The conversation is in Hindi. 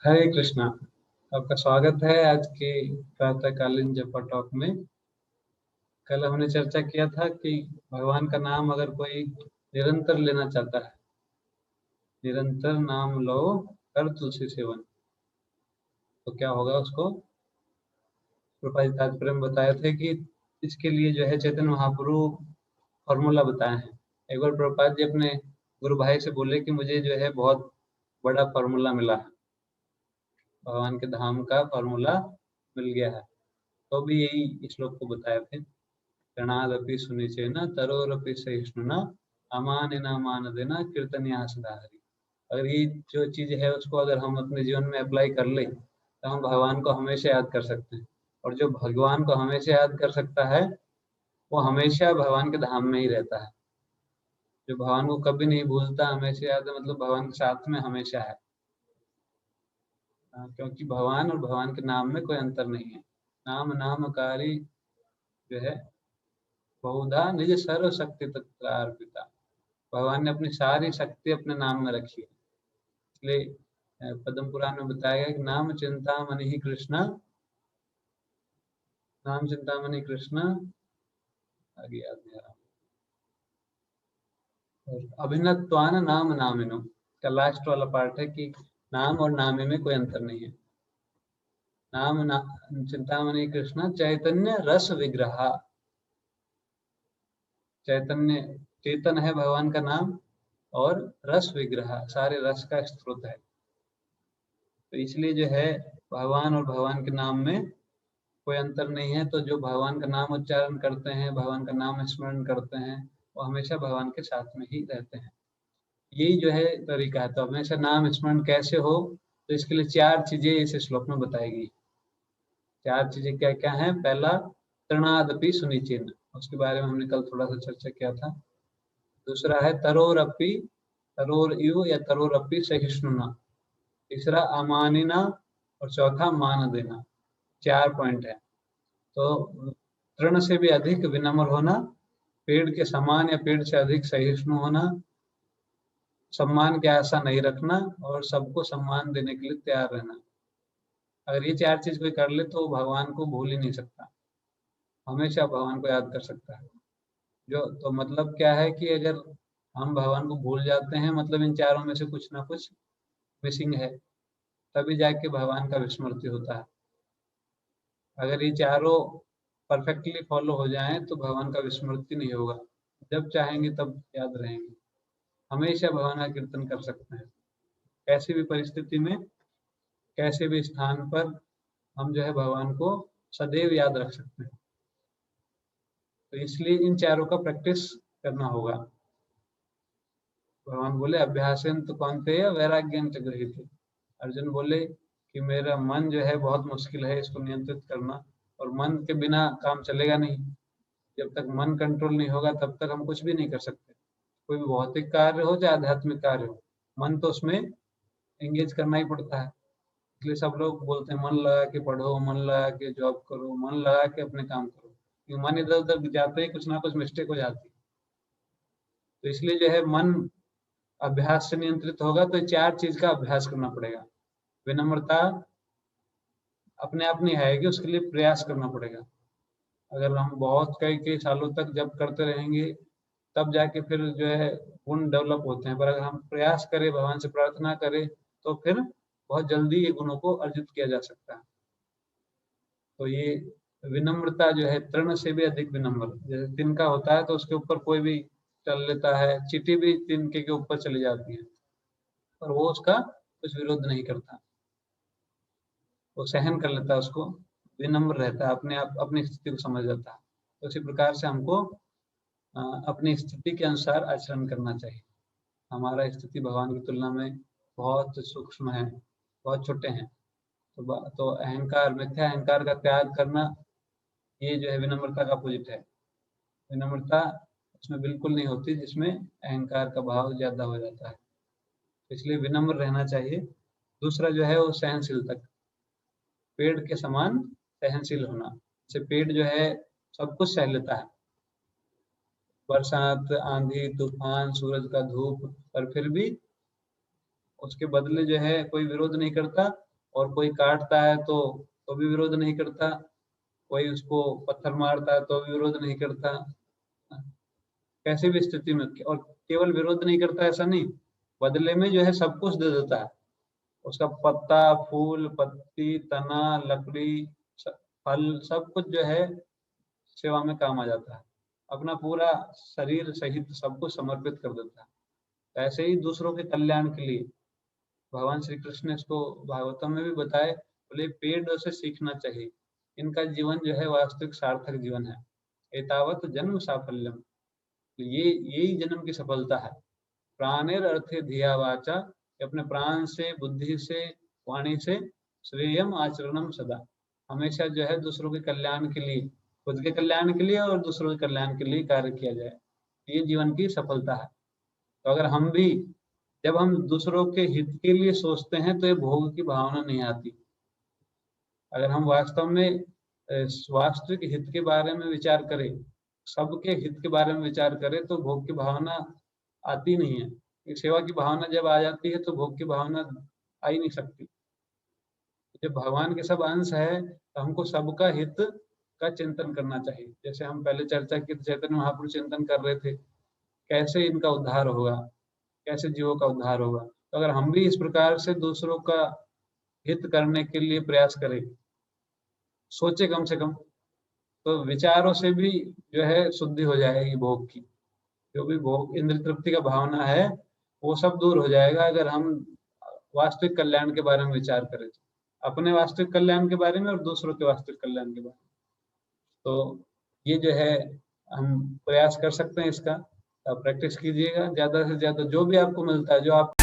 हरे कृष्णा। आपका स्वागत है आज के प्रातःकालीन जपा टॉक में। कल हमने चर्चा किया था कि भगवान का नाम अगर कोई निरंतर लेना चाहता है, निरंतर नाम लो कर तुलसी सेवन, तो क्या होगा उसको। प्रभुपाद जी तात्पर्य में बताए थे कि इसके लिए जो है चैतन्य महाप्रभु फॉर्मूला बताए हैं। एक बार प्रभुपाद जी अपने गुरु भाई से बोले कि मुझे जो है बहुत बड़ा फॉर्मूला मिला है, भगवान के धाम का फॉर्मूला मिल गया है। तो भी यही श्लोक को बताए थे, गणादपि सुनिचेन तरोरपि सहिष्णुना अमानिना मान देना कीर्तनिया सदाहरि। अगर ये जो चीज है उसको अगर हम अपने जीवन में अप्लाई कर ले तो हम भगवान को हमेशा याद कर सकते हैं। और जो भगवान को हमेशा याद कर सकता है वो हमेशा भगवान के धाम में ही रहता है। जो भगवान को कभी नहीं भूलता, हमेशा याद है, मतलब भगवान के साथ में हमेशा है। क्योंकि भगवान और भगवान के नाम में कोई अंतर नहीं है। नाम नामकारी जो है बहुधा निज सर्व शक्ति तत्र अर्पिता। भगवान ने अपनी सारी शक्ति अपने नाम में रखी है। इसलिए पद्म पुराण में बताया गया कि नाम चिंतामणि ही कृष्ण, नाम चिंतामणि कृष्ण, आगे याद नहीं आ रहा। और अभिन्नत्वान नाम नामिनो का लास्ट वाला पार्ट है कि नाम और नामे में कोई अंतर नहीं है। नाम ना चिंतामणि कृष्ण चैतन्य रस विग्रह। चैतन्य चेतन है भगवान का नाम, और रस विग्रह सारे रस का स्रोत है। तो इसलिए जो है भगवान और भगवान के नाम में कोई अंतर नहीं है। तो जो भगवान का नाम उच्चारण करते हैं, भगवान का नाम स्मरण करते हैं, वो हमेशा भगवान के साथ में ही रहते हैं। यही जो है तरीका है। तो हमेशा नाम स्मरण कैसे हो, तो इसके लिए 4 चीजें इस श्लोक में बताई गई। 4 चीजें क्या क्या है। पहला तृणादपि सुनिचिन, उसके बारे में हमने कल थोड़ा सा चर्चा किया था। दूसरा है तरोरपि, तरोर इव या तरोरपि सहिष्णुना। तीसरा अमानिना, और चौथा मान देना। 4 पॉइंट है। तो तृण से भी अधिक विनम्र होना, पेड़ के समान या पेड़ से अधिक सहिष्णु होना, सम्मान की आशा नहीं रखना, और सबको सम्मान देने के लिए तैयार रहना। अगर ये 4 चीज कोई कर ले तो भगवान को भूल ही नहीं सकता, हमेशा भगवान को याद कर सकता है। जो तो मतलब क्या है कि अगर हम भगवान को भूल जाते हैं, मतलब इन चारों में से कुछ ना कुछ मिसिंग है, तभी जाके भगवान का विस्मृति होता है। अगर ये चारों परफेक्टली फॉलो हो जाएं तो भगवान का विस्मृति नहीं होगा। जब चाहेंगे तब याद रहेंगे, हमेशा भगवान का कीर्तन कर सकते हैं। कैसी भी परिस्थिति में, कैसे भी स्थान पर हम जो है भगवान को सदैव याद रख सकते हैं। तो इसलिए इन चारों का प्रैक्टिस करना होगा। भगवान बोले अभ्यासेन तो कौन्तेय वैराग्यं च गृहीत। अर्जुन बोले कि मेरा मन जो है बहुत मुश्किल है इसको नियंत्रित करना, और मन के बिना काम चलेगा नहीं। जब तक मन कंट्रोल नहीं होगा तब तक हम कुछ भी नहीं कर सकते। कोई भी भौतिक कार्य हो चाहे आध्यात्मिक कार्य हो, मन तो उसमें एंगेज करना ही पड़ता है। इसलिए सब लोग बोलते हैं मन लगा के पढ़ो, मन लगा के जॉब करो, मन लगा के अपने काम करो। क्योंकि मन इधर उधर जाते ही कुछ ना कुछ मिस्टेक हो जाती है। तो इसलिए जो है मन अभ्यास से नियंत्रित होगा। तो 4 चीज का अभ्यास करना पड़ेगा। विनम्रता अपने आप नहीं आएगी, उसके लिए प्रयास करना पड़ेगा। अगर हम बहुत कई कई सालों तक जब करते रहेंगे तब जाके फिर जो है गुण डेवलप होते हैं। पर अगर हम प्रयास करें, भगवान से प्रार्थना करें, तो फिर बहुत जल्दी ये गुणों को अर्जित किया जा सकता है। तो ये विनम्रता जो है तृण से भी अधिक विनम्र। जैसे तिनका होता है तो उसके ऊपर कोई भी चल लेता है, चींटी भी तिनके के ऊपर चली जाती है, पर वो उसका कुछ विरोध नहीं करता, वो सहन कर लेता है उसको, विनम्र रहता है, अपने आप अपनी स्थिति को समझ जाता है। तो इसी प्रकार से हमको अपनी स्थिति के अनुसार आचरण करना चाहिए। हमारा स्थिति भगवान की तुलना में बहुत सूक्ष्म है, बहुत छोटे हैं। तो अहंकार, मिथ्या अहंकार का त्याग करना, ये जो है विनम्रता का अपोजिट है। विनम्रता उसमें बिल्कुल नहीं होती जिसमें अहंकार का भाव ज्यादा हो जाता है। तो इसलिए विनम्र रहना चाहिए। दूसरा जो है वो सहनशीलता, पेड़ के समान सहनशील होना। जैसे पेड़ जो है सब कुछ सह लेता है, बरसात, आंधी, तूफान, सूरज का धूप, पर फिर भी उसके बदले जो है कोई विरोध नहीं करता, और कोई काटता है तो भी विरोध नहीं करता, कोई उसको पत्थर मारता है तो भी विरोध नहीं करता। कैसी भी स्थिति में, और केवल विरोध नहीं करता ऐसा नहीं, बदले में जो है सब कुछ दे देता है। उसका पत्ता, फूल, पत्ती, तना, लकड़ी, फल, सब कुछ जो है सेवा में काम आ जाता है। अपना पूरा शरीर सहित सब कुछ समर्पित कर देता है। ऐसे ही दूसरों के कल्याण के लिए भगवान श्री कृष्ण ने इसको भागवतम में भी बताए, बोले पेड़ों से सीखना चाहिए, इनका जीवन जो है वास्तविक सार्थक जीवन है। एतावत जन्म साफल्यम, ये यही जन्म की सफलता है। प्राणेर अर्थे धिया वाचा, अपने प्राण से, बुद्धि से, वाणी से, श्रेयम आचरणम सदा, हमेशा जो है दूसरों के कल्याण के लिए, खुद के कल्याण के लिए और दूसरों के कल्याण के लिए कार्य किया जाए, ये जीवन की सफलता है। तो अगर हम भी, जब हम दूसरों के हित के लिए सोचते हैं तो ये भोग की भावना नहीं आती। अगर हम वास्तव में वास्तविक हित के बारे में विचार करें, सबके हित के बारे में विचार करें, तो भोग की भावना आती नहीं है। सेवा की भावना जब आ जाती है तो भोग की भावना आ ही नहीं सकती। जब भगवान के सब अंश है तो हमको सबका हित का चिंतन करना चाहिए। जैसे हम पहले चर्चा की, चैतन्य महाप्रभु चिंतन कर रहे थे, कैसे इनका उद्धार होगा, कैसे जीवों का उद्धार होगा। तो अगर हम भी इस प्रकार से दूसरों का हित करने के लिए प्रयास करें, सोचे कम से कम, तो विचारों से भी जो है शुद्धि हो जाएगी भोग की। जो भी भोग, इंद्र तृप्ति का भावना है, वो सब दूर हो जाएगा अगर हम वास्तविक कल्याण के बारे में विचार करें, अपने वास्तविक कल्याण के बारे में और दूसरों के वास्तविक कल्याण के बारे में। तो ये जो है हम प्रयास कर सकते हैं इसका, प्रैक्टिस कीजिएगा ज्यादा से ज्यादा, जो भी आपको मिलता है, जो आप